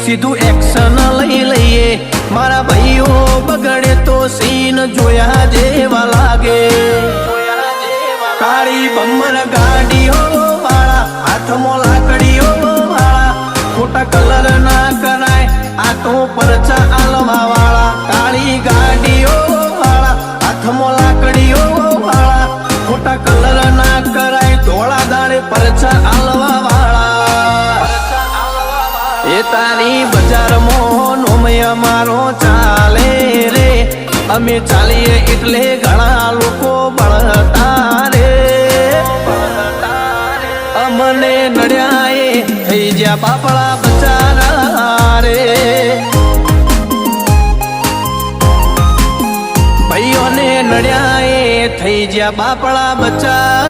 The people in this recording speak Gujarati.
સીધું એક્શન લઈ લઈએ મારા ભાઈઓ બગડે તો સીન જોયા જેવા લાગે કાળી બમ્મર ગાડીઓ વાળા હાથમાં લાકડીઓ વાળા ખોટા કલર ના કરાય આ તો પરચા આલવા વાળા કાળી ગાડીઓ વાળા હાથમાં લાકડીઓ વાળા ખોટા કલર ના કરાય ધોળા દાડે પરચા આલવા વાળા એ તારી બજારમાં નોમય મારો ચાલે રે અમે ચાલીએ એટલે ઘણા લોકો બળતા રે અમને નડ્યા એ થઈ જ્યાં બાપડા બચારા રે ભાઈઓને નડ્યા એ થઈ જ્યાં બાપડા બચા